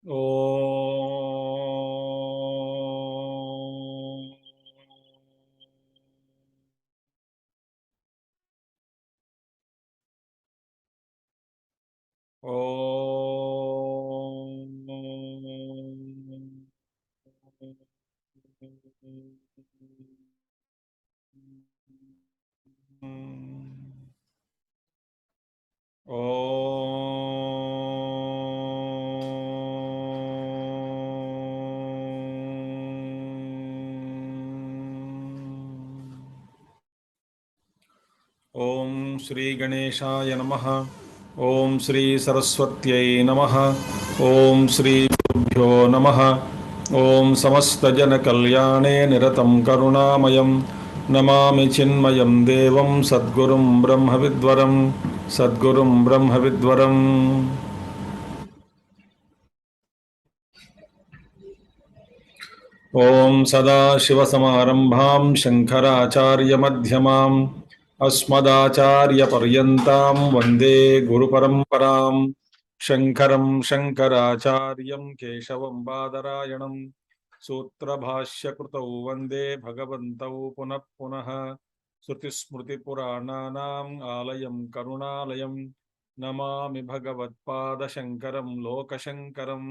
Om. Om. Om Shri Ganeshaya Namaha. Om Shri Saraswatyai Namaha. Om Shri Gurubhyo Namaha. Om Samasta Jana Kalyane Niratam Karunamayam. Namami Chinmayam Devam Sadgurum Brahmavidvaram. Sadgurum Brahmavidvaram. Om Sada Shiva Samarambham Shankaracharya Madhyamam Asmadacharya Paryantam Vande Guru Paramparam Shankaram Shankaracharyam Keshavam Badarayanam Sutra Bhashya Krutau Vande Bhagavantau Punah Punah Sruti Smriti Purananam Alayam Karunalayam Namami Bhagavatpada Shankaram Lokashankaram.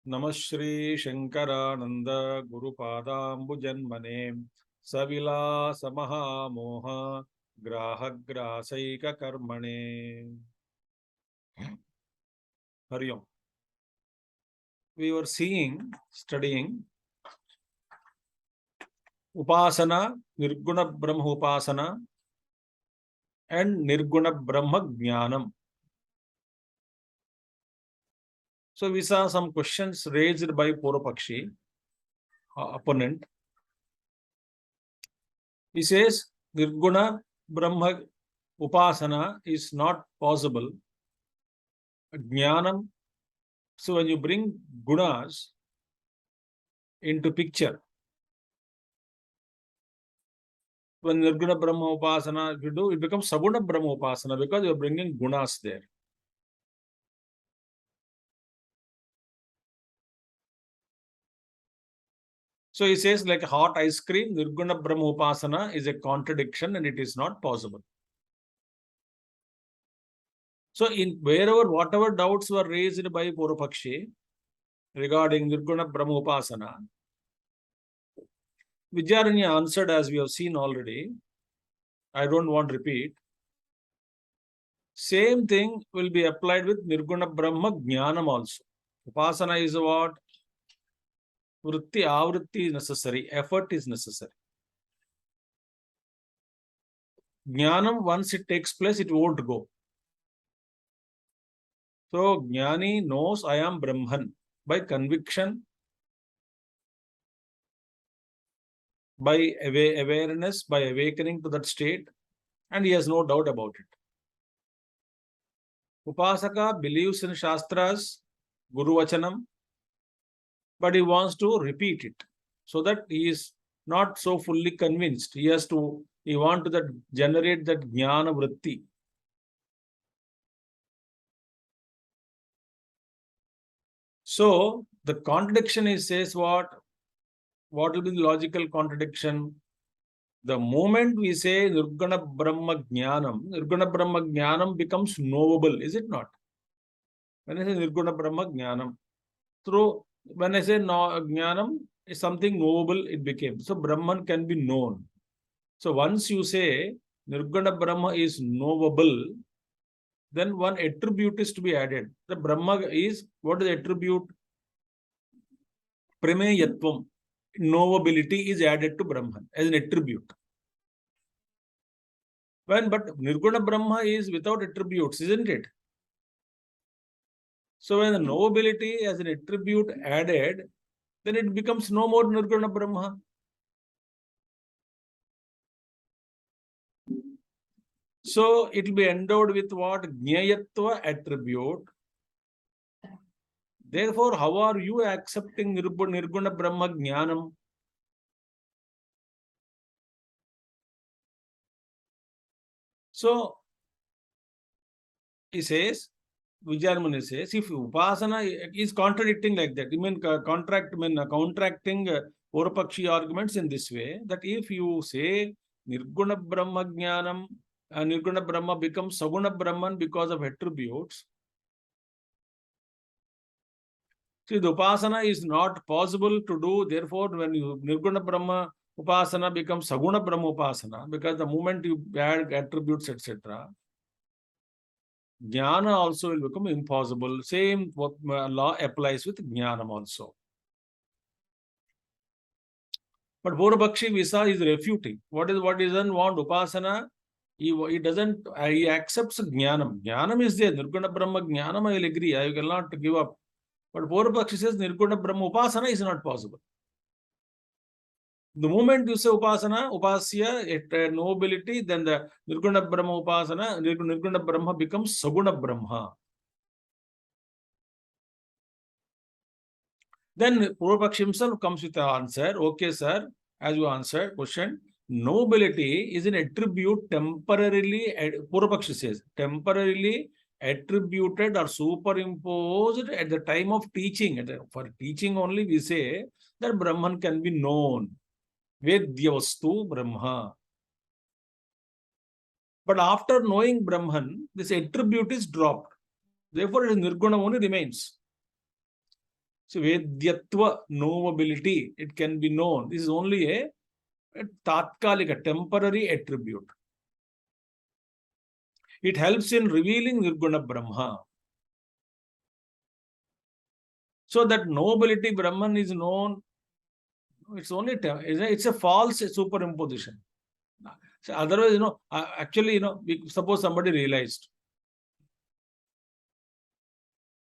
नमः श्री शंकरानंद गुरुपादाम्बुजन्मने सविलास महामोह ग्राहग्रासैक कर्मणे. हरि ओम. We were studying upasana, nirguna brahma upasana and nirguna brahma jnanam. So we saw some questions raised by Purvapakshi, opponent. He says nirguna brahma upasana is not possible. Jnanam. So when you bring gunas into picture, when nirguna brahma upasana you do, it becomes saguna brahma upasana because you are bringing gunas there. So he says, like hot ice cream, nirguna brahma upasana is a contradiction and it is not possible. So in wherever, whatever doubts were raised by Purvapakshi regarding nirguna brahma upasana, Vidyaranya answered, as we have seen already. I don't want to repeat. Same thing will be applied with nirguna brahma jnanam also. Upasana is what? Vritti, avritti is necessary. Effort is necessary. Jnanam, once it takes place, it won't go. So, Jnani knows I am Brahman by conviction, by awareness, by awakening to that state, and he has no doubt about it. Upasaka believes in Shastras, Guru Vachanam, but he wants to repeat it so that he is not so fully convinced. He wants to generate that Jnana Vritti. So the contradiction is, says what? What will be the logical contradiction? The moment we say Nirguna Brahma Jnanam becomes knowable, is it not? When I say Nirguna Brahma Jnanam, when I say Jnanam is something knowable, it became. So Brahman can be known. So once you say Nirguna Brahma is knowable, then one attribute is to be added. The Brahma is, what is the attribute? Prameyatvam. Knowability is added to Brahman as an attribute. But Nirguna Brahma is without attributes, isn't it? So when the knowability as an attribute added, then it becomes no more Nirguna Brahma. So it will be endowed with what? Jnayatva attribute. Therefore, how are you accepting Nirguna Brahma Jnanam? So he says, Vijayamuni says, if Upasana is contradicting like that, contracting Purapakshi arguments in this way, that if you say Nirguna Brahma Jnanam, Nirguna Brahma becomes Saguna Brahman because of attributes, see, the Upasana is not possible to do. Therefore, when you Nirguna Brahma Upasana becomes Saguna Brahma Upasana, because the moment you add attributes, etc., Jnana also will become impossible. Same law applies with Jnanam also. But Purabhakshi Visa is refuting. What doesn't want Upasana? He doesn't, he accepts Jnanam. Jnanam is there. Nirguna Brahma Jnanam, I will agree. I will not give up. But Purabhakshi says Nirguna Brahma Upasana is not possible. The moment you say Upasana, Upasya, nobility, then the Nirguna Brahma Upasana, Nirguna Brahma becomes Saguna Brahma. Then Purabhakshi himself comes with the answer. Okay, sir, as you answered question, nobility is an attribute temporarily, Purabhakshi says, temporarily attributed or superimposed at the time of teaching. For teaching only, we say that Brahman can be known. Vedyavastu Brahma. But after knowing Brahman, this attribute is dropped. Therefore, it is Nirguna only remains. So, Vedyatva, knowability, it can be known. This is only a tatkalika, temporary attribute. It helps in revealing Nirguna Brahma. So that nobility Brahman is known, it's only, it's a false superimposition. So otherwise, actually, suppose somebody realized,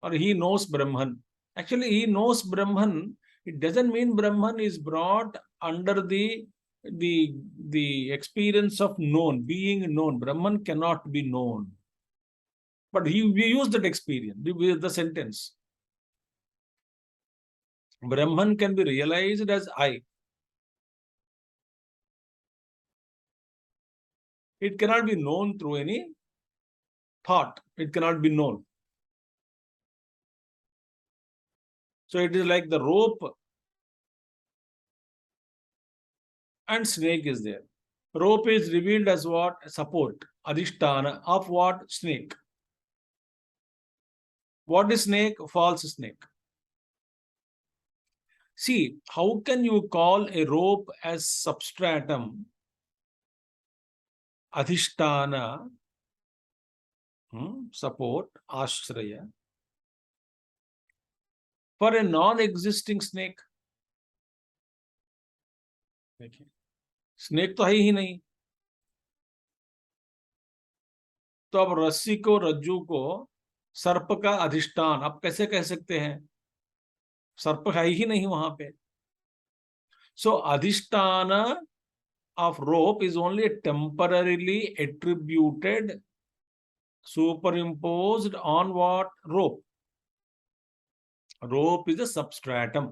or he knows Brahman. Actually, he knows Brahman. It doesn't mean Brahman is brought under the experience of known, being known. Brahman cannot be known. But we use that experience with the sentence. Brahman can be realized as I. It cannot be known through any thought. It cannot be known. So it is like the rope and snake is there. Rope is revealed as what? Support. Adhisthana of what? Snake. What is snake? False snake. See, how can you call a rope as substratum? Adhisthana, support, ashraya, for a non-existing snake? Snake तो है ही नहीं. तो अब रस्सी को, रज्जू को सर्प का अधिष्ठान आप कैसे कह सकते हैं? सर्प है ही नहीं वहां पे. सो अधिष्ठान of rope is only temporarily attributed, superimposed on what? Rope. Rope is a substratum.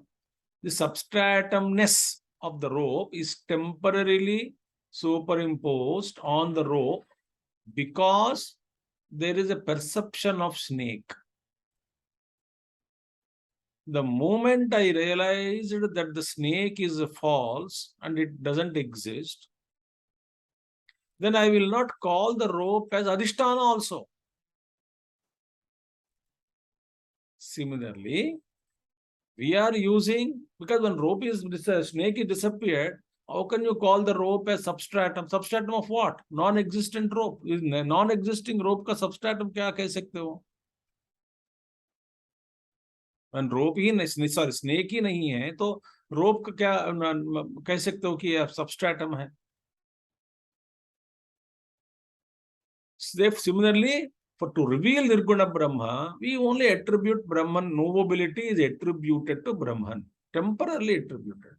The substratumness of the rope is temporarily superimposed on the rope because there is a perception of snake. The moment I realized that the snake is false and it doesn't exist, then I will not call the rope as Adhisthana also. Similarly, we are using, because when rope is, snake is disappeared, how can you call the rope as substratum? Substratum of what? Non-existent rope. Non-existing rope का substratum क्या कह सकते हो? When rope ही नहीं, sorry, snake ही नहीं है, तो rope का क्या कह सकते हो कि substratum है? Similarly, to reveal Nirguna Brahma, we only attribute Brahman. Knowability is attributed to Brahman, temporarily attributed.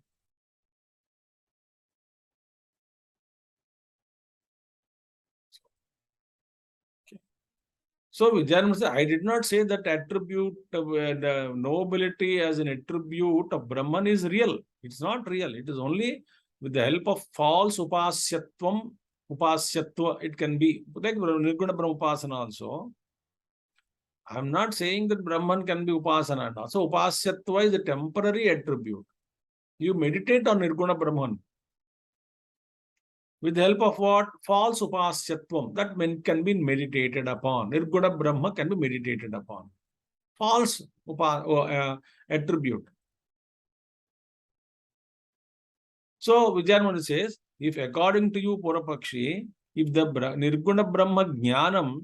So Vijayanath says, I did not say that attribute the knowability as an attribute of Brahman is real. It's not real. It is only with the help of false upasyatvam, upasyatva. It can be like Nirguna Brahma Upasana also. I am not saying that Brahman can be Upasana. So Upasyatva is a temporary attribute. You meditate on Nirguna Brahman. With the help of what? False Upasyatvam. That can be meditated upon. Nirguna Brahma can be meditated upon. False attribute. So Vijayamani says, if according to you, Purapakshi, if the Nirguna Brahma Jnanam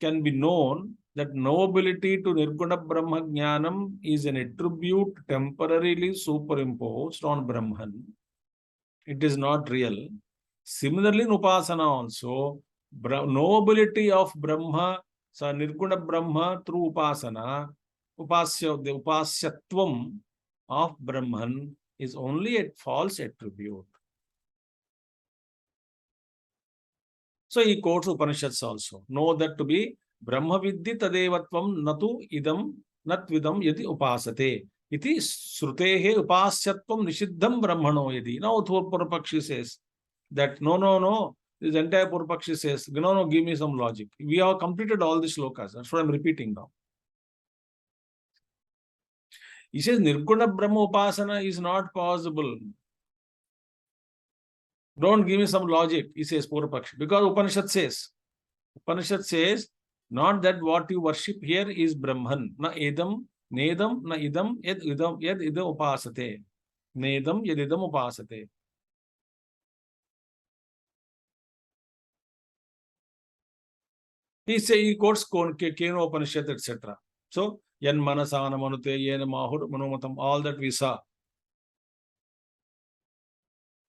can be known, that knowability to Nirguna Brahma Jnanam is an attribute temporarily superimposed on Brahman. It is not real. Similarly, in Upasana also, knowability of Brahma, so Nirguna Brahma through Upasana, the Upasyatvam of Brahman is only a false attribute. So he quotes Upanishads also. Know that to be Brahma Vidhi Tadevatvam Natu Idam Natvidam Yadi Upasate. Iti Srutehe Upasyatvam Nishiddham Brahmano Yadi. Now Purapakshi says that no. This entire Purapakshi says, no, give me some logic. We have completed all the shlokas. That's what I'm repeating now. He says Nirguna Brahma Upasana is not possible. Don't give me some logic, he says Purapakshi. Because Upanishad says, not that what you worship here is Brahman. Na edam, nedam, na idam, yad idam upasate. Nedam, yad idam upasate. He quotes Keno Upanishad, etc. So, yan manasana manute, yen mahur manumatam, all that we saw.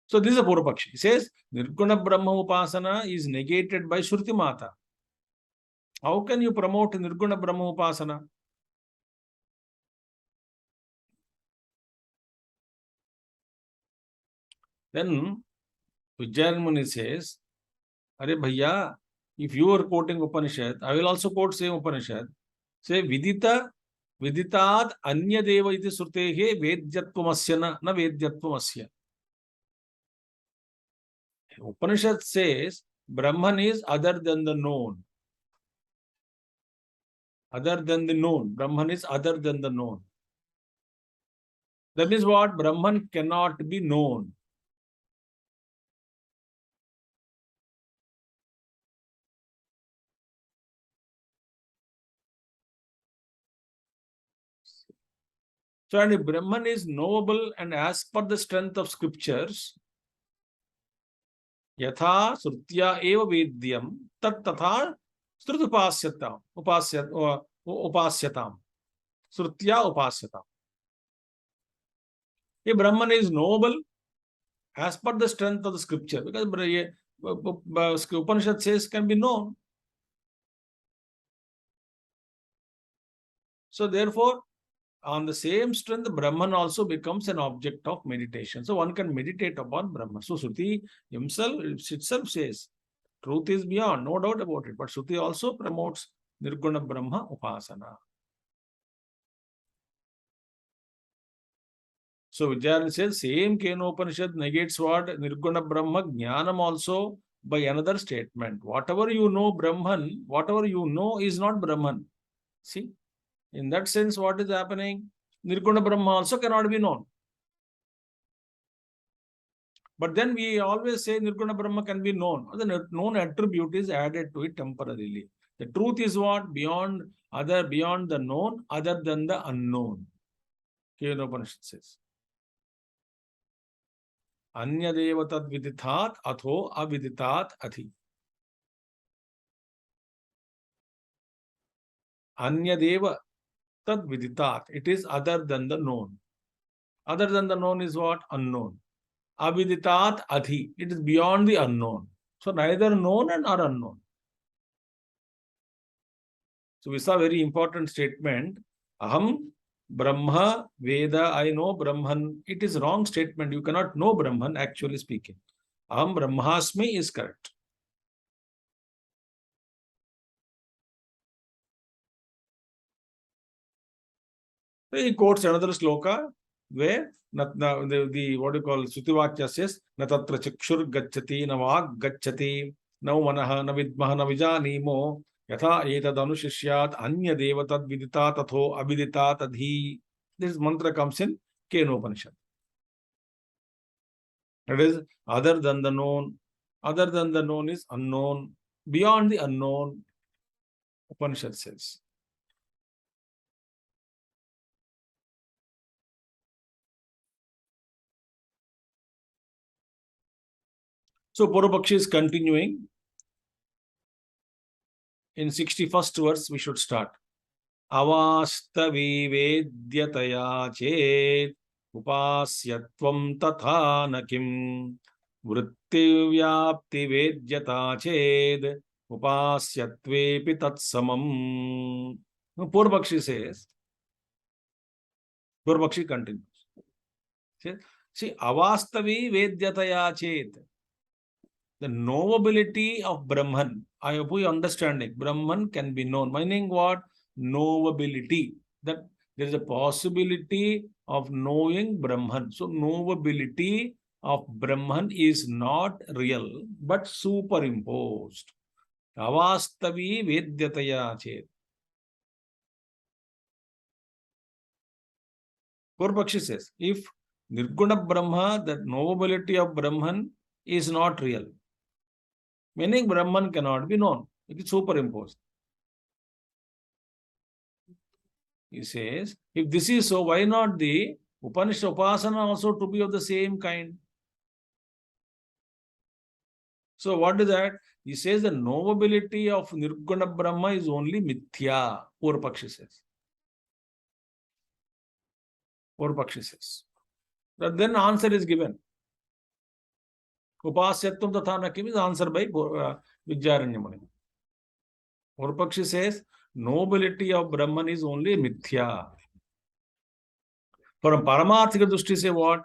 So this is a Purapakshi. He says, Nirguna Brahma Upasana is negated by Shruti Mata. How can you promote Nirguna Brahma Upasana? Then Vijayamani says, Are Bhaiya, if you are quoting Upanishad, I will also quote same Upanishad. Say, Viditat Anya Deva iti Srutehe Vedyatvamasya na Vedyatvamasya. Upanishad says Brahman is other than the known. Other than the known. Brahman is other than the known. That means what? Brahman cannot be known. So, and if Brahman is knowable and as per the strength of scriptures, Yatha Srutya eva Vedyam tat tatha Strutupasyatam Upasyatam Srutya Upasyatam. If Brahman is knowable as per the strength of the scripture, because Upanishad says can be known. So therefore, on the same strength, Brahman also becomes an object of meditation. So one can meditate upon Brahman. So Shruti itself says, truth is beyond, no doubt about it. But Shruti also promotes Nirguna Brahma Upasana. So Vijayana says, same Kenopanishad negates what? Nirguna Brahma Jnanam also by another statement. Whatever you know Brahman, whatever you know is not Brahman. See? In that sense, what is happening? Nirguna Brahma also cannot be known. But then we always say Nirguna Brahma can be known. The known attribute is added to it temporarily. The truth is what? Beyond the known, other than the unknown. Kenopanishad says. Anya deva tad viditat atho aviditat athi. Anya deva tad viditat. It is other than the known. Other than the known is what? Unknown. Aviditat athi. It is beyond the unknown. So neither known and or unknown. So we saw a very important statement. Aham Brahma Veda. I know Brahman. It is wrong statement. You cannot know Brahman, actually speaking. Aham Brahmasmi is correct. He quotes another sloka where the what you call Srutivakya says, Natatra Chakshur Gacchati, Navag Gacchati, Now Manaha, Navidmaha, Navijanimo, Yatha etadanushishyaat anya devatad vidita tatho avidita tadhi. This mantra comes in Kenopanishad. That is, other than the known. Other than the known is unknown. Beyond the unknown, Upanishad says. So Purvapakshi is continuing. In 61st verse, we should start. Avastavi vedyataya chet upasyatvam tatha nakim vritti vyapti vedyata ched upasyatvepi tatsamam. Purvapakshi says, Purvapakshi continues. See, avastavi vedyataya chet. The knowability of Brahman. I hope you understanding. Brahman can be known. Meaning what? Knowability. That there is a possibility of knowing Brahman. So knowability of Brahman is not real, but superimposed. Avastavi vedyataya chet. Purvapakshi says, if Nirguna Brahma, that knowability of Brahman is not real, meaning Brahman cannot be known. It is superimposed. He says, if this is so, why not the Upanishad Upasana also to be of the same kind? So what is that? He says the knowability of Nirguna Brahma is only Mithya, Purvapakshi says. Purvapakshi says. But then answer is given. Upasyatvam tatha nakim is answered by Vidyaranya Muni. Purvapakshi says, knowability of Brahman is only Mithya. From Paramathika Drushti say what?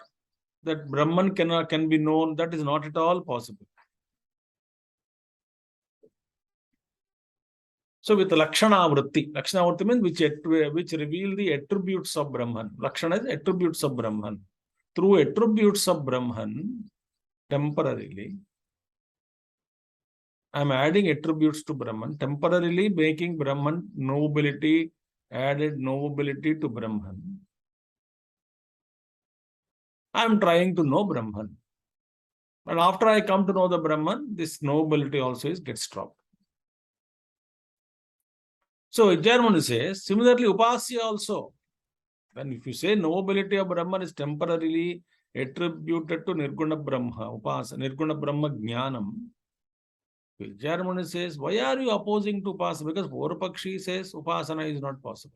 That Brahman can be known, that is not at all possible. So with Lakshana Vritti means which reveal the attributes of Brahman. Lakshana is attributes of Brahman. Through attributes of Brahman, temporarily, I am adding attributes to Brahman, temporarily making Brahman knowability, added knowability to Brahman. I am trying to know Brahman. But after I come to know the Brahman, this knowability also gets dropped. So Vidyarmani says, similarly, Upasya also. When if you say knowability of Brahman is temporarily attributed to Nirguna Brahma, Upasana, Nirguna Brahma Jnanam, Vidyarmani says, why are you opposing to Upasana? Because Purvapakshi says Upasana is not possible.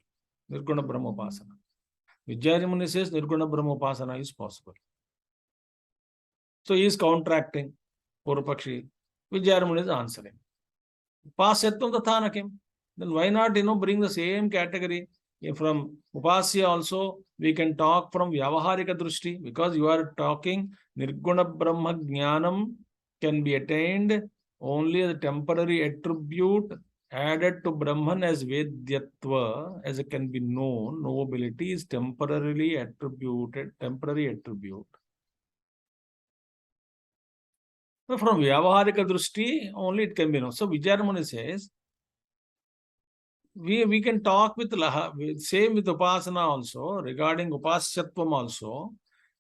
Nirguna Brahma Upasana. Vidyarmani says Nirguna Brahma Upasana is possible. So he is counteracting Purvapakshi. Vidyarmani is answering. Upasyatvam tatha nakim. Then why not, bring the same category? From Upasya also, we can talk from Vyavaharika Drushti, because you are talking Nirguna Brahma Jnanam can be attained only as a temporary attribute added to Brahman as Vedyatva, as it can be known. Knowability is temporarily attributed, temporary attribute. So from Vyavaharika Drushti, only it can be known. So Vidyarmani says, we can talk with same with Upasana also, regarding Upasyatvam also,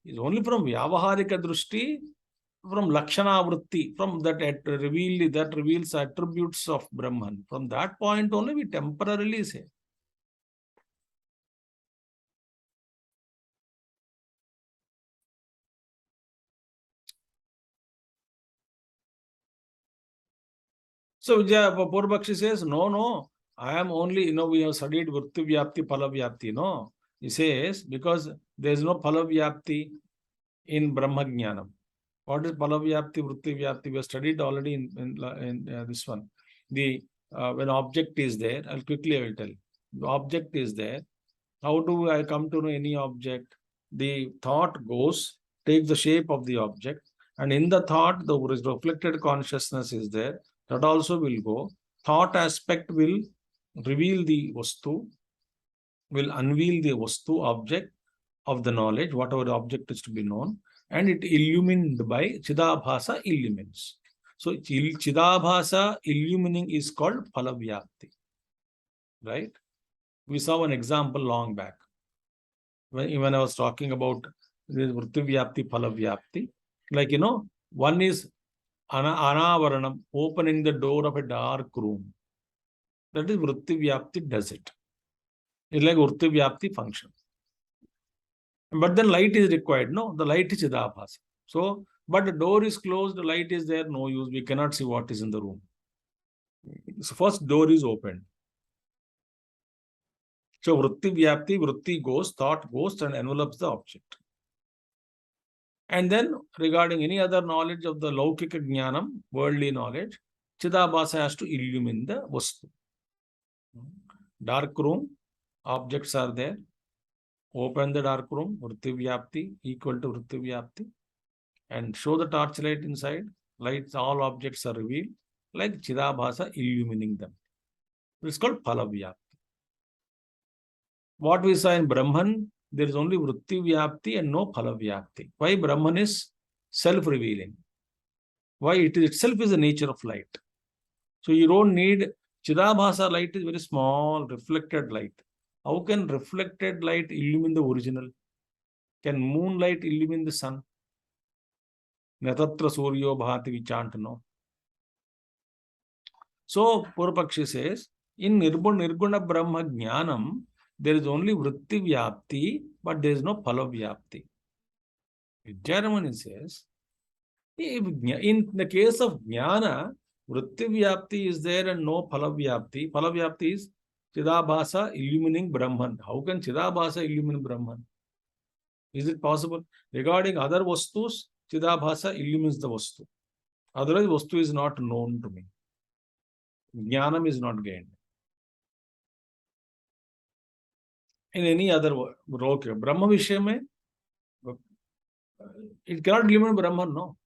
is only from Vyavaharika Drushti, from Lakshana Vritti, from that reveals attributes of Brahman. From that point only we temporarily say. So Purvapakshi says, no, I am only, we have studied Vritti Vyapti, Phala Vyapti, no. He says, because there is no Phala Vyapti in Brahma Jnanam. What is Phala Vyapti, Vritti Vyapti? We have studied already in this one. When object is there, I will tell. The object is there. How do I come to know any object? The thought takes the shape of the object, and in the thought, the reflected consciousness is there. That also will go. Thought aspect will reveal the vastu, will unveil the vastu, object of the knowledge, whatever the object is to be known, and it illumined by Chidabhasa illumines. So Chidabhasa illumining is called Phalavyapti. Right? We saw an example long back. When I was talking about this Vritti-vyapti, Phalavyapti, like, one is Anavaranam, opening the door of a dark room. That is Vritti-vyapti does it. It's like Vritti-vyapti function. But then light is required. No, the light is Chidabhasa. So, but the door is closed, the light is there, no use. We cannot see what is in the room. So first door is opened. So Vritti-vyapti, Vritti goes, thought goes and envelops the object. And then regarding any other knowledge of the Laukika Jnanam, worldly knowledge, Chidabhasa has to illumine the Vastu. Dark room, objects are there. Open the dark room, Vritti-vyapti equal to Vritti-vyapti, and show the torchlight inside. Lights, all objects are revealed, like Chidabhasa illumining them. It's called Phalavyapti. What we saw in Brahman, there is only Vritti-vyapti and no Phalavyapti. Why? Brahman is self-revealing. Why? It itself is the nature of light. So you don't need, Chidabhasa light is very small, reflected light. How can reflected light illumine the original? Can moonlight illumine the sun? Natatra Suryo Bhati, we chant, no? So Purvapakshi says, in Nirguna Brahma Jnanam, there is only Vritti-vyapti, but there is no Phalavyapti. Vijayamani says, in the case of Jnana, Vritti-vyapti is there and no Phalavyapti. Phalavyapti is Chidabhasa illumining Brahman. How can Chidabhasa illumine Brahman? Is it possible? Regarding other Vastus, Chidabhasa illumines the Vastu. Otherwise, Vastu is not known to me. Jnanam is not gained. In any other okay, Brahma Vishya, it cannot illumine Brahman, no.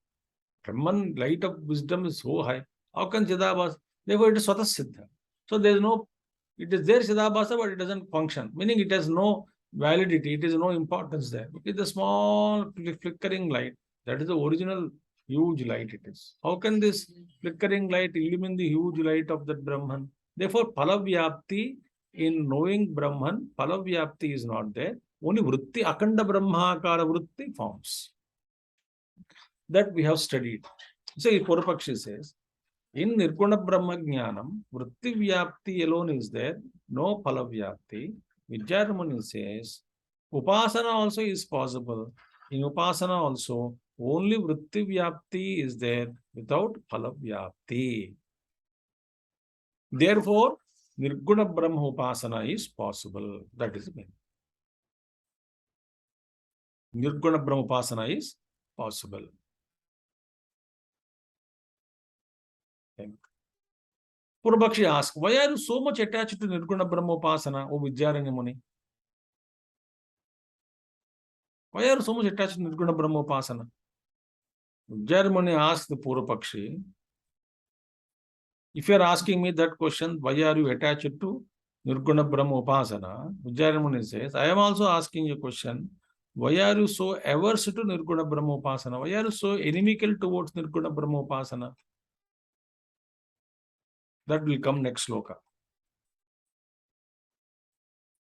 Brahman, light of wisdom is so high. How can Chidabhasa? Therefore, it is Swatha Siddha. So there is no, it is there Chidabhasa, but it doesn't function. Meaning it has no validity, it is no importance there. It is a small flickering light. That is the original huge light it is. How can this flickering light illumine the huge light of that Brahman? Therefore, Phalavyapti, in knowing Brahman, Phalavyapti is not there. Only Vritti, Akanda Brahmakara Vritti forms. That we have studied. So, Purvapakshi says, in Nirguna Brahma Jnanam, Vritti-vyapti alone is there, no Phalavyapti. Vijayamani says, Upasana also is possible. In Upasana also, only Vritti-vyapti is there without Phalavyapti. Therefore, Nirguna Brahma Upasana is possible. That is the meaning. Nirguna Brahma Upasana is possible. Purvapakshi asks, why are you so much attached to Nirguna Brahma Upasana, O Vidyaranya Muni? Why are you so much attached to Nirguna Brahma Upasana? Vidyaranya Muni asks the Purvapakshi, if you are asking me that question, why are you attached to Nirguna Brahma Upasana? Vidyaranya Muni says, I am also asking you a question, why are you so averse to Nirguna Brahma Upasana? Why are you so inimical towards Nirguna Brahma Upasana? That will come next sloka.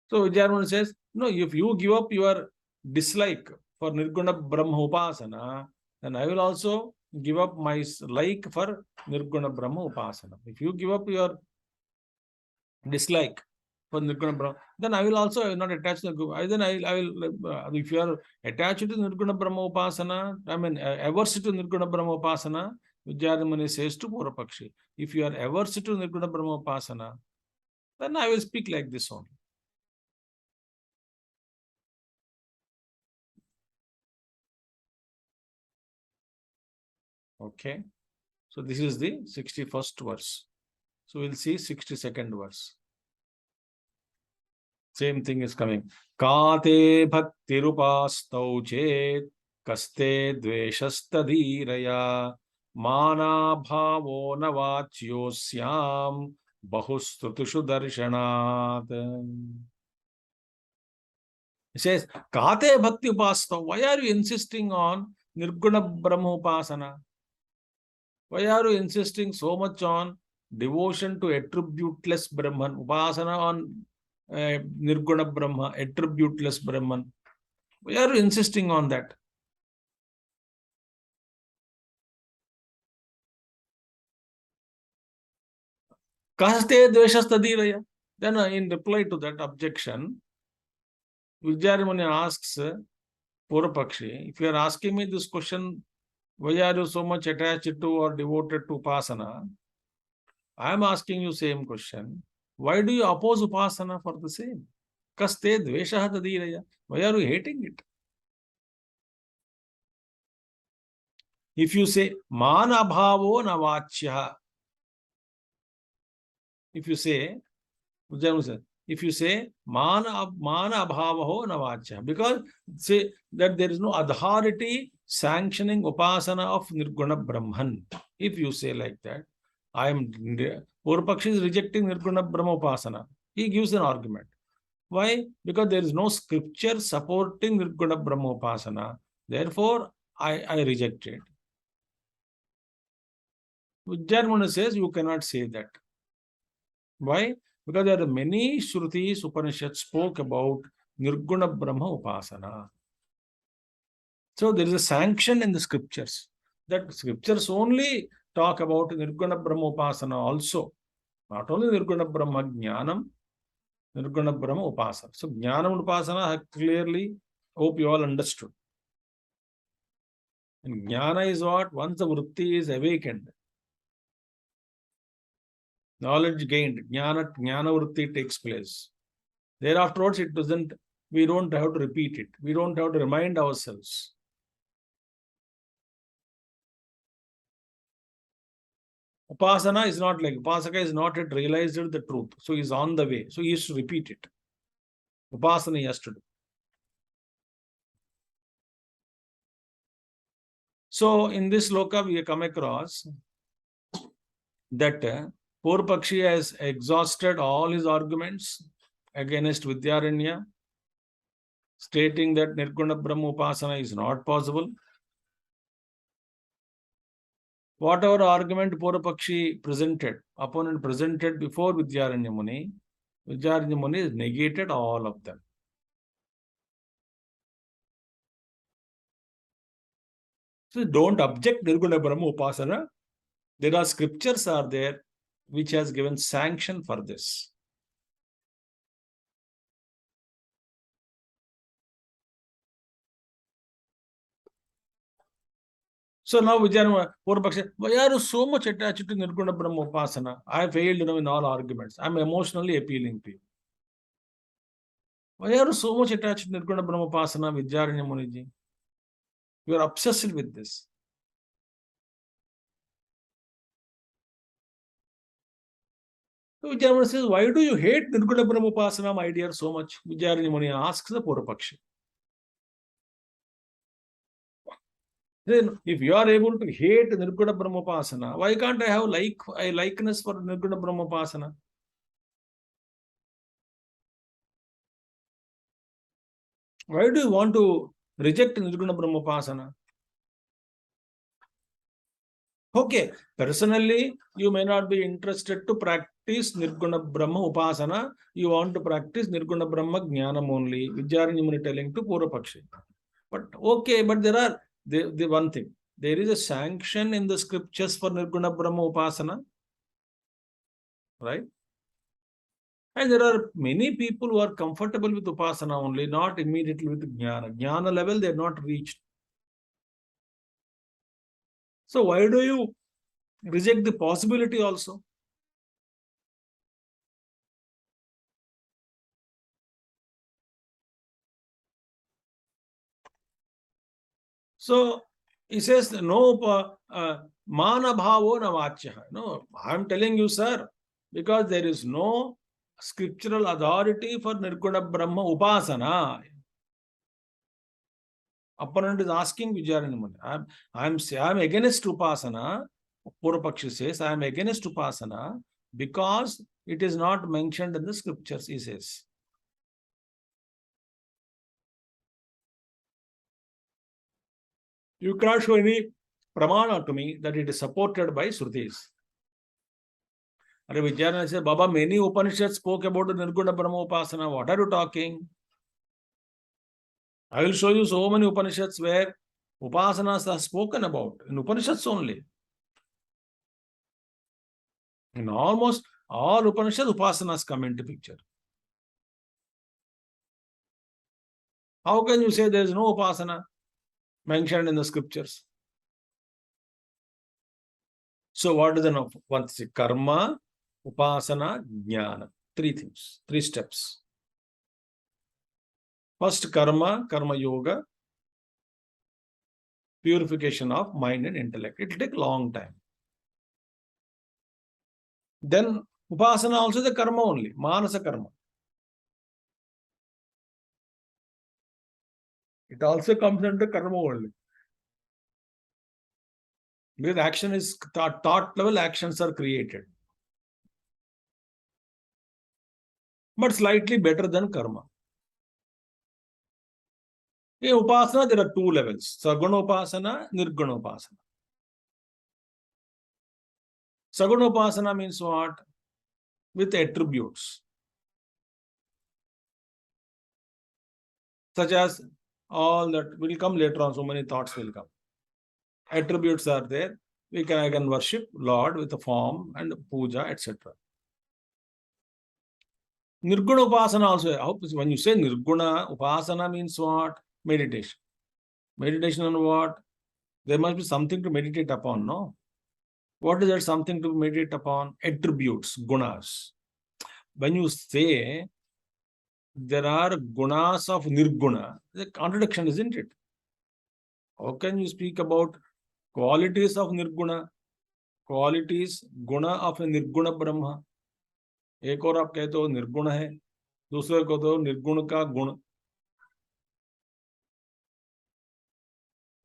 So Vidyaranya says, no, if you give up your dislike for Nirguna Brahma Upasana, then I will also give up my like for Nirguna Brahma Upasana. If you give up your dislike for Nirguna Brahma, then I will also not attach to the then I will, if you are attached to Nirguna Brahma Upasana, I mean averse to Nirguna Brahma Upasana, Vidyaranya says to Purvapakshi, if you are averse to Nirguna Brahma Upasana, then I will speak like this only. Okay. So this is the 61st verse. So we'll see 62nd verse. Same thing is coming. Kate bhaktirupastau chet kaste dveshastadhiraya mana bhavo navachyosyam bahustrutushu darshanat. It says, Kate bhakti upastau. Why are you insisting on Nirguna Brahma Upasana? Why are you insisting so much on devotion to attributeless Brahman, upasana on Nirguna Brahma, attributeless Brahman? Why are you insisting on that? Kaste dveshastadivaya. Then in reply to that objection, Vidyarmani asks Purapakshi, if you are asking me this question, why are you so much attached to or devoted to Upasana? I am asking you same question. Why do you oppose Upasana for the same? Kaste dveshaha tadiraya. Why are you hating it? If you say mana bhavo navachya, if you say mana abhavaho navachya, because say that there is no authority sanctioning upasana of Nirguna Brahman. If you say like that, Purapakshi is rejecting Nirguna Brahma upasana. He gives an argument. Why? Because there is no scripture supporting Nirguna Brahma upasana. Therefore, I reject it. Vidyarmana says you cannot say that. Why? Because there are many Shrutis, Upanishads spoke about Nirguna Brahma Upasana. So there is a sanction in the scriptures. That scriptures only talk about Nirguna Brahma Upasana also. Not only Nirguna Brahma Jnanam, Nirguna Brahma Upasana. So Jnanam and Upasana have clearly, hope you all understood. And Jnana is what? Once the vritti is awakened, knowledge gained, jnana vritti takes place. Thereafterwards, we don't have to repeat it. We don't have to remind ourselves. Upasana is not like, Upasaka is not yet realized the truth. So he's on the way. So he has to repeat it. Upasana he has to do. So in this loka, we come across that Purapakshi has exhausted all his arguments against Vidyaranya, stating that Nirguna Brahma Upasana is not possible. Whatever argument Purapakshi presented, opponent presented before Vidyaranya Muni has negated all of them. So don't object Nirguna Brahma Upasana. There are scriptures are there which has given sanction for this. So now Vijayana Purapakshi, why are you so much attached to Nirguna Brahma Upasana? I failed in all arguments. I'm emotionally appealing to you. Why are you so much attached to Nirguna Brahma Upasana, Vidyaranya Muniji? You are obsessed with this. So Vijayana says, why do you hate Nirguna Brahma Upasana, my dear, so much? Vidyaranya Muni asks the Purapakshi. Then, if you are able to hate Nirguna Brahma Upasana, why can't I have a likeness for Nirguna Brahma Upasana? Why do you want to reject Nirguna Brahma Upasana? Okay, personally, you may not be interested to practice Nirguna Brahma Upasana. You want to practice Nirguna Brahma Jnanam only. Vidyaranya Muni telling to Purapakshi. But okay, but there are the one thing. There is a sanction in the scriptures for Nirguna Brahma Upasana. Right? And there are many people who are comfortable with Upasana only, not immediately with Jnana. Jnana level, they have not reached. So why do you reject the possibility also? So he says, no, mana bhavo na vachya. No, I'm telling you, sir, because there is no scriptural authority for Nirguna Brahma Upasana. Opponent is asking Vidyaranya Muni. I'm against Upasana. Purapakshi says, I am against Upasana because it is not mentioned in the scriptures, he says. You can't show any pramana to me that it is supported by Shrutis. And Vijayana says, Baba, many Upanishads spoke about the Nirguna Brahma Upasana. What are you talking? I will show you so many Upanishads where Upasanas are spoken about, in Upanishads only. In almost all Upanishads, Upasanas come into picture. How can you say there is no Upasana mentioned in the scriptures? So what is the one thing? Karma, Upasana, Jnana. Three things, three steps. First, karma yoga, purification of mind and intellect. It will take a long time. Then Upasana also the karma only, manasa karma. It also comes under karma only. Because action is thought level, actions are created. But slightly better than karma. In Upasana, there are two levels. Saguna Upasana, Nirguna Upasana. Saguna Upasana means what? With attributes. Such as all that will come later on, so many thoughts will come. Attributes are there. I can worship Lord with a form and puja, etc. Nirguna Upasana also. When you say Nirguna Upasana means what? Meditation. Meditation on what? There must be something to meditate upon, no? What is that something to meditate upon? Attributes, gunas. When you say there are gunas of Nirguna, the contradiction, isn't it? How can you speak about qualities of Nirguna? Qualities, guna of a Nirguna Brahma. एक और आप कहते हो निर्गुण है, दूसरे को तो निर्गुण का गुण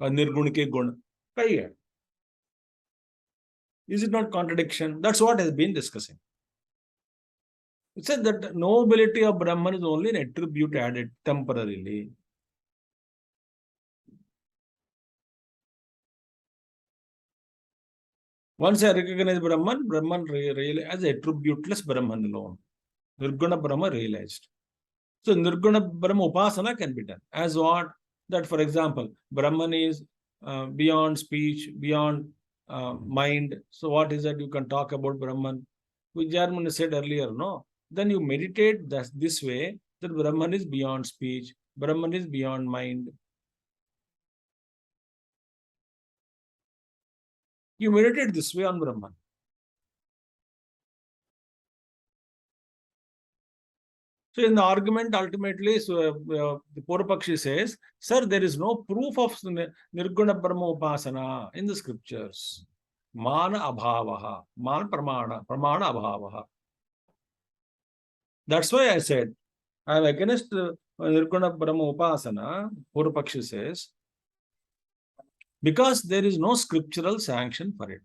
और निर्गुण के गुण कई है. Is it not contradiction? That's what has been discussing. It said that nobility of Brahman is only an attribute added temporarily. Once I recognize Brahman, Brahman as attributeless Brahman alone. Nirguna Brahma realized. So Nirguna Brahma Upasana can be done. As what? That for example, Brahman is beyond speech, beyond mind. So what is that you can talk about Brahman? Which Jarman said earlier, no? Then you meditate this way, that Brahman is beyond speech, Brahman is beyond mind. You meditate this way on Brahman. So in the argument, ultimately, the Purapakshi says, sir, there is no proof of Nirguna Brahma Upasana in the scriptures. Mana abhavaha, mana pramana abhavaha. That's why I said, I am against Nirguna Brahma Upasana, Purapakshi says, because there is no scriptural sanction for it.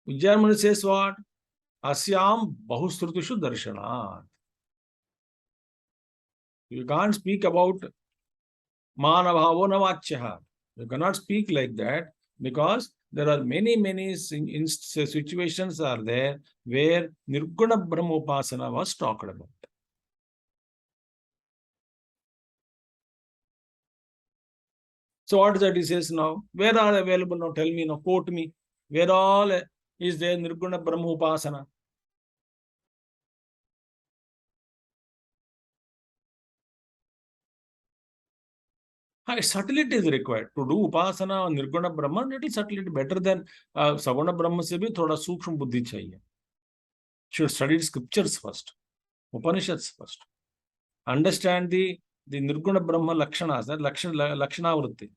Vijayamani says what? Asyam bahusrutishu darshanat. You can't speak about manabhavo navachyaha. You cannot speak like that because there are many situations are there where Nirguna Brahma Upasana was talked about. So what is that he says now? Where are available now? Tell me now, quote me. Where all is there Nirguna Brahma Upasana? Subtlety is required. To do Upasana on Nirguna Brahma, it is subtlety better than Saguna Brahma se bhi thoda sukshma buddhi chahiye. Should study scriptures first, Upanishads first. Understand the Nirguna Brahma Lakshanas, Lakshana Vritti.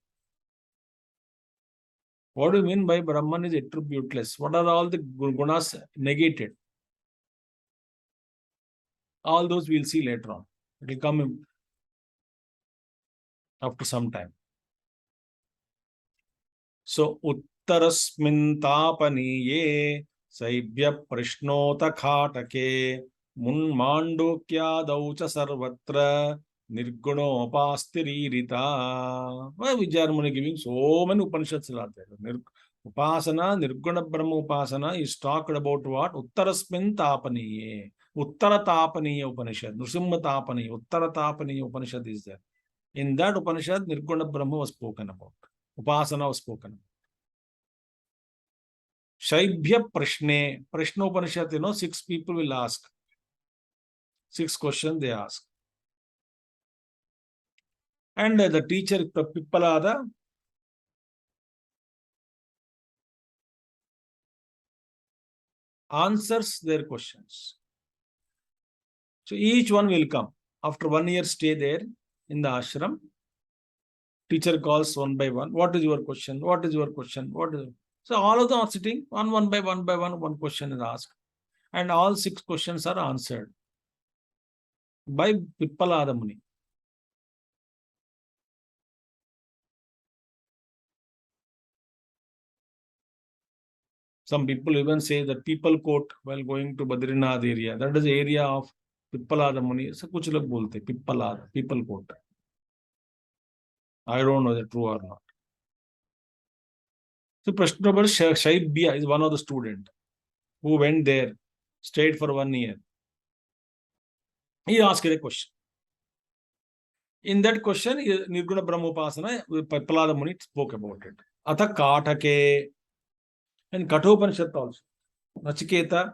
What do you mean by Brahman is attributeless? What are all the gunas negated? All those we'll see later on. It will come after some time. So, Uttarasmin tapaniye saibhya prishnota khatake mun mandukya daucha sarvatra Nirgunopastirita. Why Vijayamuni giving so many Upanishads are there? Upasana, Nirguna Brahma Upasana is talked about what? Uttarasmin Tapaniye. Uttara Tapaniya Upanishad. Nrsimha Tapaniya. Uttara Tapaniya Upanishad is there. In that Upanishad, Nirguna Brahma was spoken about. Upasana was spoken about. Shaibhya Prashne. Prashna Upanishad, 6 people will ask. 6 questions they ask. And the teacher, Pippalada, answers their questions. So each one will come. After 1 year stay there in the ashram, teacher calls one by one. What is your question? What is your question? What is? So all of them are sitting one by one question is asked. And all 6 questions are answered by Pippalada Muni. Some people even say that people quote while going to Badrinath area. That is the area of Pippalada Muni. So kuch log bolte Pippalada, people quote. I don't know if true or not. So Prashnabar Shaibhya is one of the students who went there, stayed for 1 year. He asked a question. In that question, Nirguna Brahma Upasana, Pippalada Muni spoke about it. Atha Katake and Kathopanishad also. Nachiketa,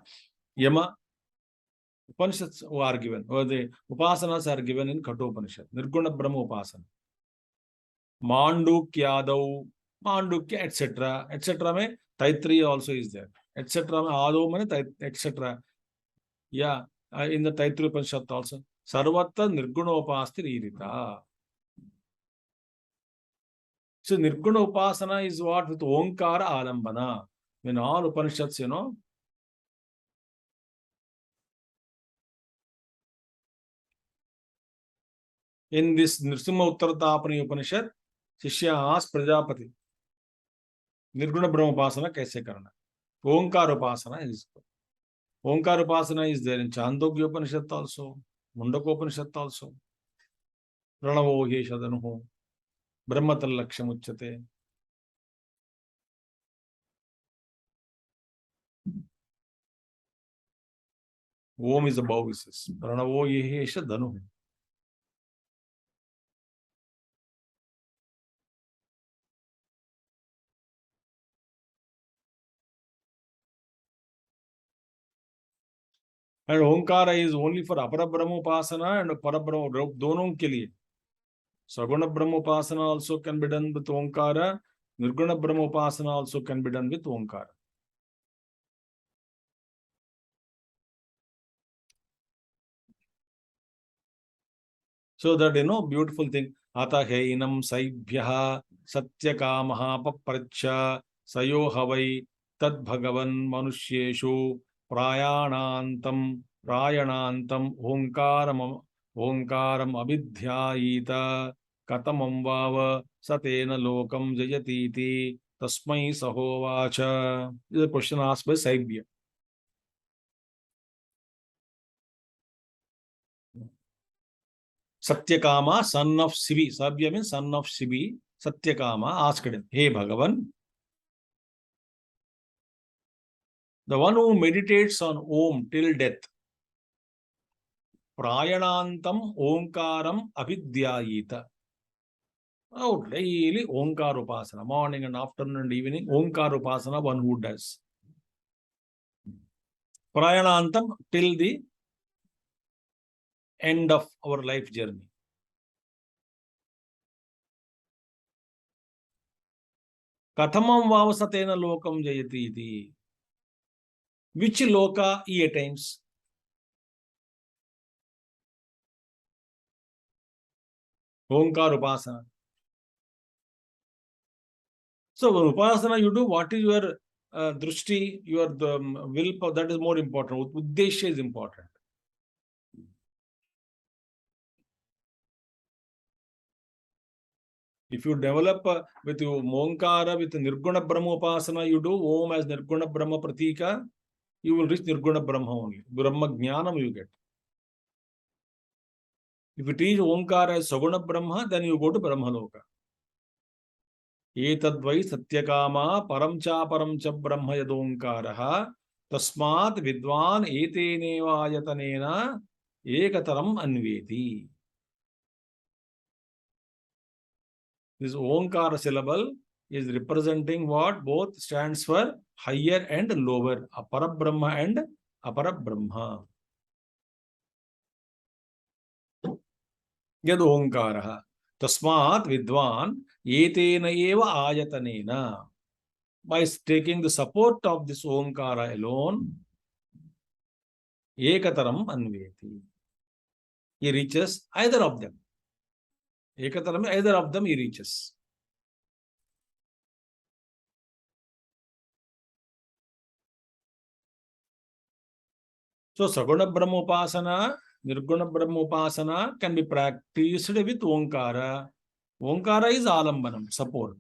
Yama, Upanishads are given, or the Upasanas are given in Kathopanishad. Nirguna Brahma Upasana. Mandukyadau, Mandukya, etc. etc. Mein Taittiriya also is there. Etc. Mein Adau mein etc. Yeah, in the Taittiriya Upanishad also. Sarvatra Nirgunopastirita. So Nirguna Upasana is what? With Omkara Alambana. When all Upanishads, in this Nrsimha Uttartapani Upanishad, Shishya asked Prajapati, Nirguna Brahma Upasana kaise karna? Omkara Upasana is. Omkara Upasana is there in Chandogya Upanishad also, Mundaka Upanishad also. Pranavo Heshadanuho, Brahmatal Lakshamuchate. Om is above, he says. Pranavo Heshadanuho. And Omkara is only for Apara Brahma Upasana and Para Brahma, donon ke liye. Saguna Brahma Upasana also can be done with Omkara. Nirguna Brahma Upasana also can be done with Omkara. So that, beautiful thing. Ata heinam saibhyaha satyakamaha papracha sayo havai tad bhagavan manushyeshu prayanantam omkaram abidhyayita katamam vava satena lokam jayatiti tasmai sahovacha. This is a question asked by Saibhya. Satyakama, son of Sivi. Sabhya means son of Sivi. Satyakama asked him, Hey Bhagavan, the one who meditates on Om till death, Prayanantam Omkaram Abhidyayita. Oh, daily Omkar Upasana, morning and afternoon and evening, Omkar Upasana, one who does. Prayanantam till the end of our life journey. Kathamam Vavasatena Lokam Jayati. Which loka he attains? Omkar Upasana. So, Upasana you do, what is your drushti, your will, that is more important. Uddesha is important. If you develop with Omkara, with Nirguna Brahma Upasana, you do Om as Nirguna Brahma Pratika, you will reach Nirguna Brahma only. Brahma Jnanam you get. If you teach Omkara as Saguna Brahma, then you go to Brahmaloka. Etadvai Satyakama Param Cha Brahma Yadonkaraha Tasmat Vidwan Eteneva Yatanena Ekataram Anveti. This Omkara syllable is representing what both stands for higher and lower, Apara Brahma and Apara Brahma. Yad Omkaraha. Tasmat Vidwan Etena Eva Ayatanena. By taking the support of this Omkara alone, Ekataram Anveti. He reaches either of them. Ekataram, either of them he reaches. So Saguna Brahma Upasana, Nirguna Brahma Upasana can be practiced with Omkara. Omkara is Alambanam, support.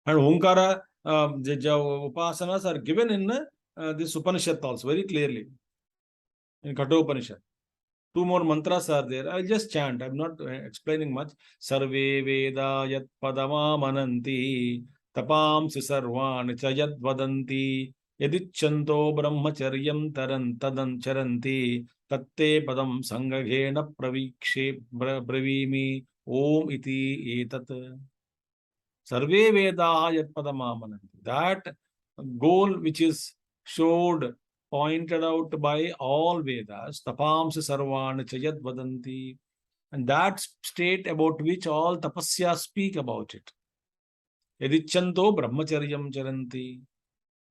And Omkara Upasanas are given in this Upanishad also very clearly. In Kathopanishad. 2 more mantras are there. I'll just chant. I'm not explaining much. Sarve Veda Yat Padama Mananti Tapamsi Sarvani Chayat Vadanti Yadichanto Brahmacharyam Taran Tadan Charanti Tatte Padam Sangaghena Pravikshe Bravimi Om Iti Etat. Sarve Veda Yat Padama Mananti. That goal which is showed, pointed out by all Vedas, tapamsa sarvana chayat vadanti, and that state about which all tapasya speak about it. Yadichanto brahmacharyam charanti,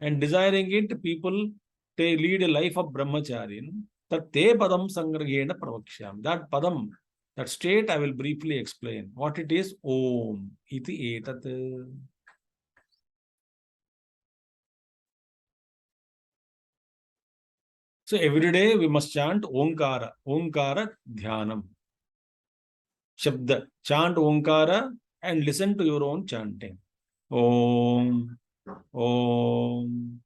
and desiring it, people lead a life of brahmacharyan. Tat te padam sangrahena pravakshyam. That padam, that state I will briefly explain. What it is? Om iti etat. So every day we must chant Omkara, Omkara Dhyanam. Shabda, chant Omkara and listen to your own chanting. Om, Om,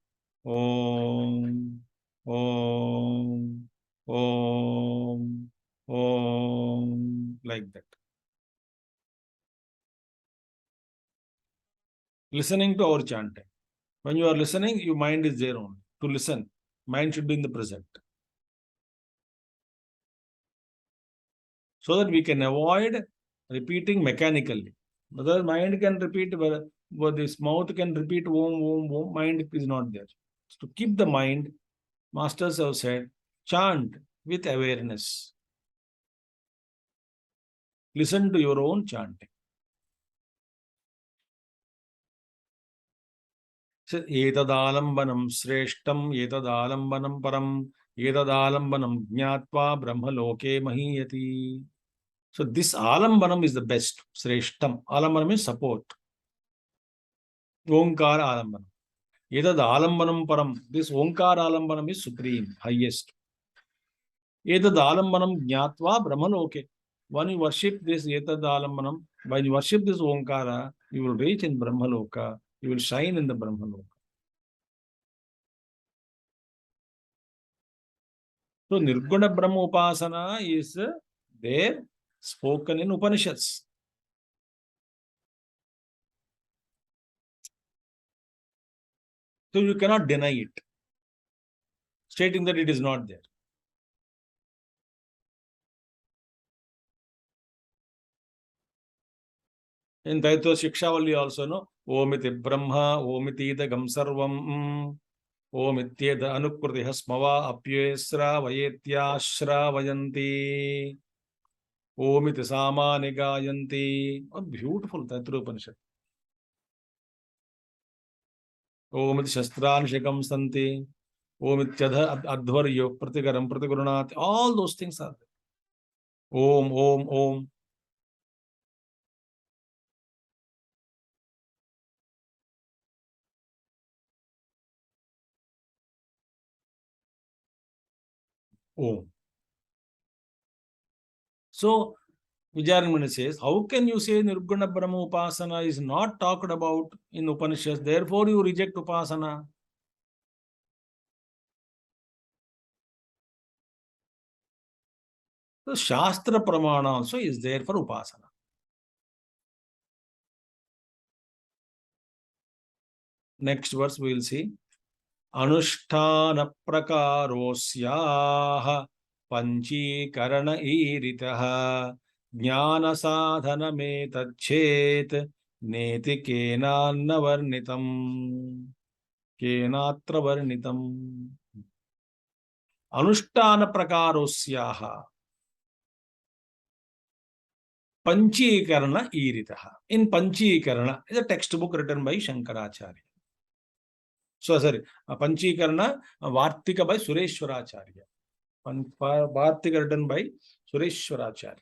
Om, Om, Om, Om, like that. Listening to our chanting. When you are listening, your mind is there only. To listen, mind should be in the present. So that we can avoid repeating mechanically. Otherwise, mind can repeat, but this mouth can repeat Om, Om, Om. Mind is not there. So to keep the mind, masters have said, chant with awareness. Listen to your own chanting. So, etadalambanam sreshtam, etadalambanam param, etadalambanam jnatva brahmaloke mahiyati. So this alambanam is the best. Sreshtam. Alambanam is support. Omkara alambanam. Etad alambanam param. This Omkara alambanam is supreme, highest. Etad alambanam jnatva brahmaloke. When you worship this etad alambanam, when you worship this Omkara, you will reach in Brahmaloka. You will shine in the Brahmaloka. So Nirguna Brahma Upasana is there spoken in Upanishads. So you cannot deny it, stating that it is not there. In Taito Shikshavali also, no? Omiti Brahma, Omiti Idagam Sarvam, Omityeda Anukriti Hasmava Apyesra Vayetya Vayanti, Omiti Sama Nigayanti. Oh, beautiful Taito Upanishad. Omiti Shastran Shikam Santi, Omityadha Adhvaryo Pratikaram Pratigurunat. All those things are there. Om, Om, Om. Om. So, Vijayanamani says, how can you say Nirguna Brahma Upasana is not talked about in Upanishads, therefore you reject Upasana? So Shastra Pramana also is there for Upasana. Next verse we will see. Anushtana prakarosyaha panchīkarana īritaha jnana sadhana metachet neti kenanna varnitam kenatra varnitam. Anushtana prakarosyaha panchīkarana īritaha. In Pañcīkarana is a textbook written by Shankaracharya. So, sorry, Pañcīkarana Vartika by Sureshwaracharya. Vartika written by Sureshwaracharya.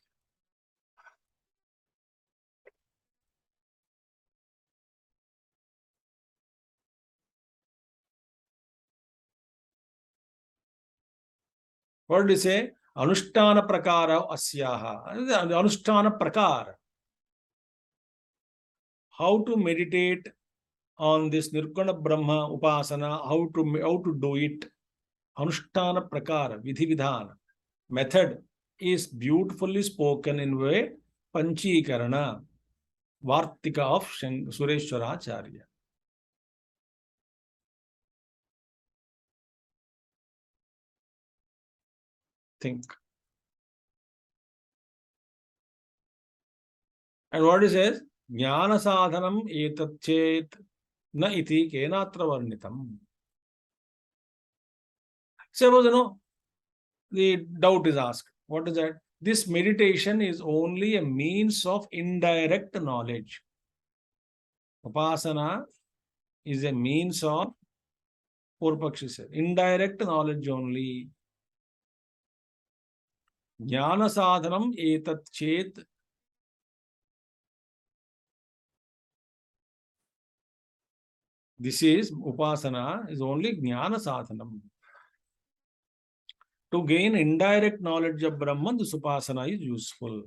What did he say? Anushtana prakara asyaha. Anushtana prakara. How to meditate on this Nirguna Brahma Upasana, how to do it. Anushtana prakara, vidhi vidhana. Method is beautifully spoken in way Pañcīkarana, Vartika of Sureshwaracharya. Think. And what he says? Jnana sadhanam etat chet na iti kenatra varnitam. Suppose, the doubt is asked. What is that? This meditation is only a means of indirect knowledge. Upasana is a means of, Purpakshi said, indirect knowledge only. Jnana sadhanam etat chet. This is Upasana, is only Jnana sadhanam. To gain indirect knowledge of Brahman, this Upasana is useful.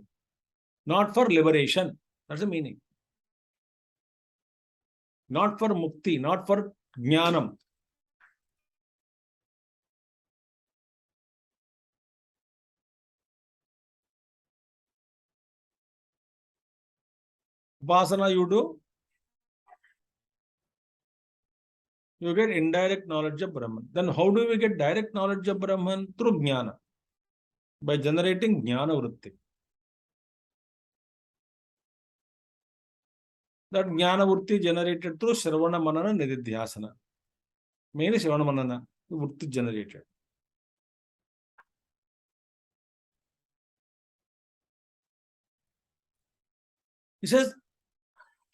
Not for liberation. That's the meaning. Not for mukti, not for jnanam. Upasana you do, you get indirect knowledge of Brahman. Then how do we get direct knowledge of Brahman? Through jnana. By generating jnana vritti. That jnana vritti generated through Shravana Manana Nididhyasana. Mainly Shravana Manana vritti generated. He says,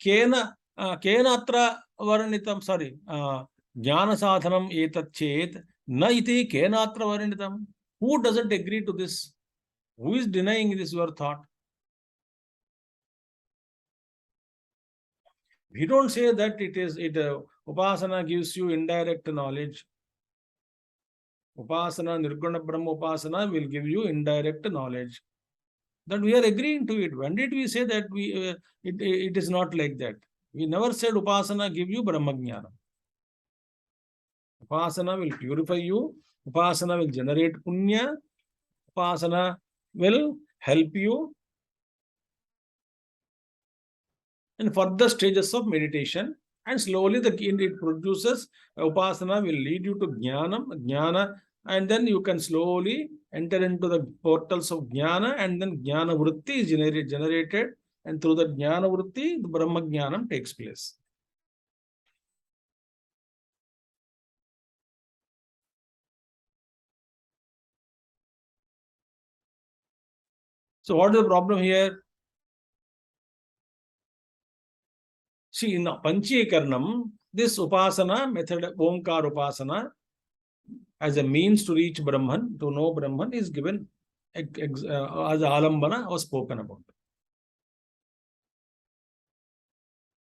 Kena atra varnitam, sorry, jnana sadhanam etat chet na iti kenatra varnitam. Who doesn't agree to this? Who is denying this your thought? We don't say that Upasana gives you indirect knowledge. Upasana, Nirguna Brahma Upasana will give you indirect knowledge. That we are agreeing to it. When did we say that it is not like that? We never said Upasana give you Brahmajnana. Upasana will purify you. Upasana will generate punya. Upasana will help you in further stages of meditation, and slowly it produces Upasana will lead you to jnana, and then you can slowly enter into the portals of jnana, and then jnana vritti is generated, and through the jnana vritti, the Brahma jnanam takes place. So what is the problem here? See, in Pañcīkaranam, this Upasana method, Omkar Upasana, as a means to reach Brahman, to know Brahman, is given as Alambana was spoken about.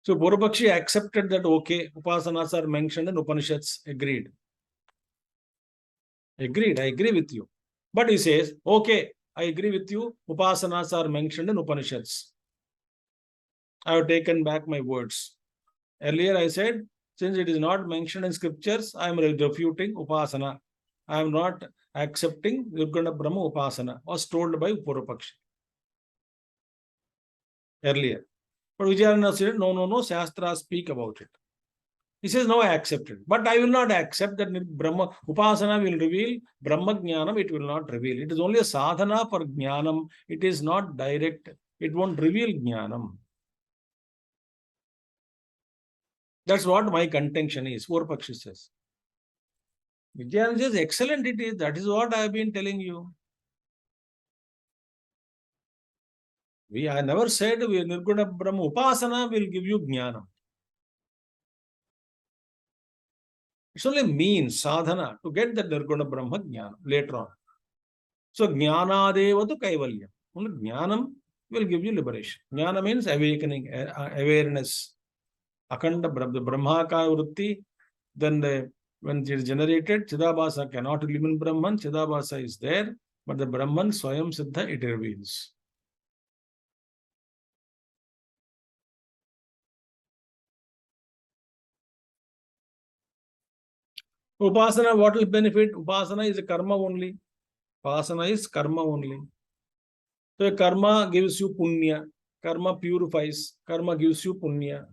So Purvapakshi accepted that, okay, Upasanas are mentioned in Upanishads, agreed. I agree with you. But he says, okay, I agree with you. Upasanas are mentioned in Upanishads. I have taken back my words. Earlier I said, since it is not mentioned in scriptures, I am refuting Upasana. I am not accepting Nirguna Brahma Upasana, was told by Purvapakshi earlier. But Vijayarana said, no, Shastras speak about it. He says, no, I accept it. But I will not accept that Brahma Upasana will reveal Brahma Jnanam, it will not reveal. It is only a sadhana for Jnanam. It is not direct. It won't reveal Jnanam. That's what my contention is. Purvapakshi says. Vijayarana says, excellent it is. That is what I have been telling you. I never said Nirguna Brahma Upasana will give you Jnana. It's only means, sadhana, to get the Nirguna Brahma Jnana later on. So, Jnanadevatu Kaivalya. Only Jnanam will give you liberation. Jnana means awakening, awareness. Akhanda Brahmaka Vritti, then when it is generated, Chidabhasa cannot live in Brahman, Chidabhasa is there, but the Brahman Swayam Siddha it reveals. Upasana, what will benefit? Upasana is a karma only. Upasana is karma only. So karma gives you punya. Karma purifies. Karma gives you punya.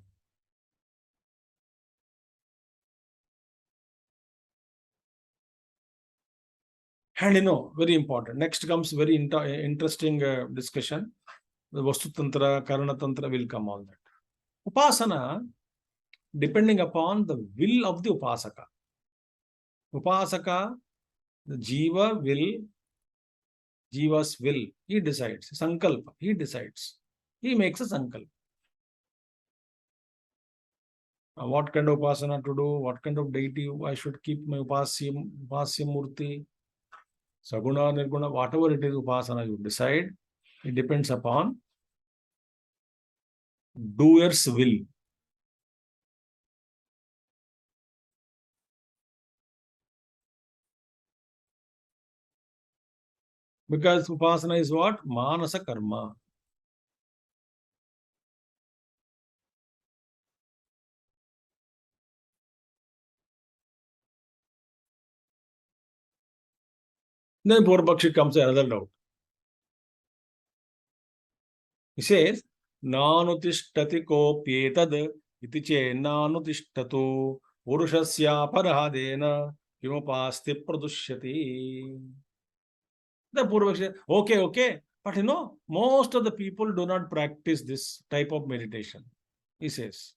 And very important. Next comes very interesting discussion. The Vastu Tantra, Karana Tantra will come all that. Upasana, depending upon the will of the Upasaka. Upasaka, the Jiva's will, he decides. Sankalpa, he decides. He makes a sankalpa. What kind of upasana to do, what kind of deity I should keep my upasya murti, saguna, nirguna, whatever it is upasana you decide, it depends upon doer's will. Because upasana is what? Manasa karma. Then Purvapakshi comes another doubt. He says, Nanutishthati kopyetad iti che nanutishthatu purushasya parahadena kimapasti pradushyati. The Purvapakshi says, okay. But most of the people do not practice this type of meditation. He says,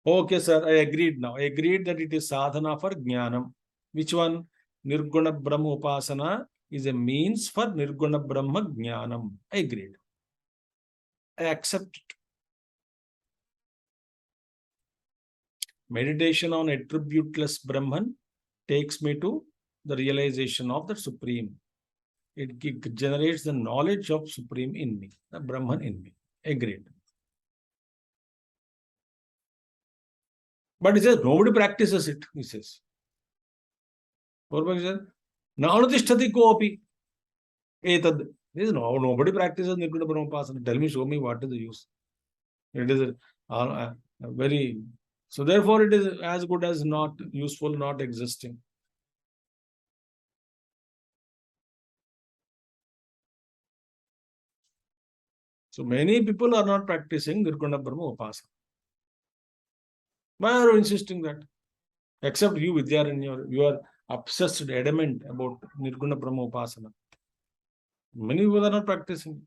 okay, sir, I agreed now. I agreed that it is sadhana for jnanam. Which one? Nirguna Brahma Upasana is a means for Nirguna Brahma Jnanam. I agreed. I accept it. Meditation on attributeless Brahman takes me to the realization of the Supreme. It generates the knowledge of Supreme in me, the Brahman in me. Agreed. But he says, nobody practices it, he says. Purvapakshi says, Nanutishthati kopi etad. Nobody practices Nirguna Brahma Upasana. Tell me, show me what is the use. It is a very... So therefore, it is as good as not useful, not existing. So many people are not practicing Nirguna Brahma Upasana. Why are you insisting that? Except you, Vidyaranya, you are obsessed, adamant about Nirguna Brahma Upasana. Many people are not practicing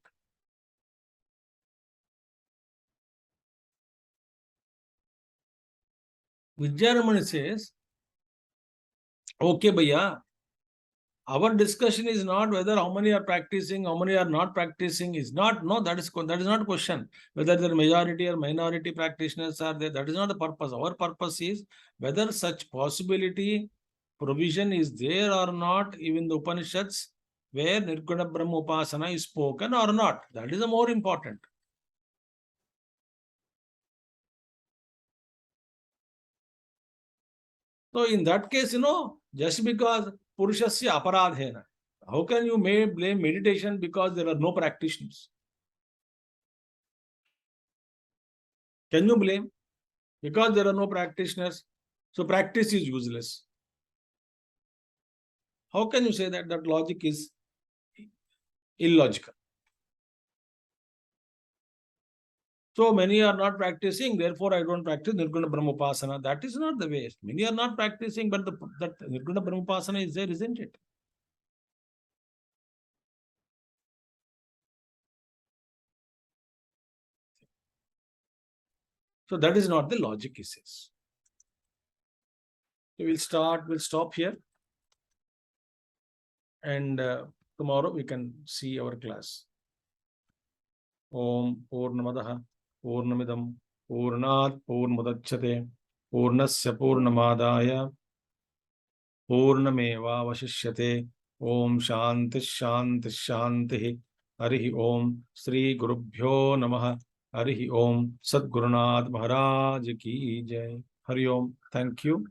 it. Vijayarana says, okay, bhaiya, our discussion is not whether how many are practicing, how many are not practicing. Is not, no, that is not a question. Whether the majority or minority practitioners are there, that is not the purpose. Our purpose is whether such possibility, provision is there or not, even the Upanishads, where Nirguna Brahma Upasana is spoken or not. That is the more important. So in that case, just because Purushasya aparadhena, How can you blame meditation because there are no practitioners? Can you blame? Because there are no practitioners, so practice is useless. How can you say that? That logic is illogical. So many are not practicing, therefore I don't practice Nirguna Brahmopasana. That is not the way. Many are not practicing, but that Nirguna Brahmopasana is there, isn't it? So that is not the logic, he says. So we'll stop here, and tomorrow we can see our class. Om Purnamadaha Purnamidam Purnat Purnmudachyate Purnasya Purnamadaya Purnamevavashishyate. Om Shanti Shanti Shanti. Harihi Om. Sri Gurubhyo Namaha. Harihi Om. Sadgurunath Maharaj Ki Jai. Hari Om. Thank you.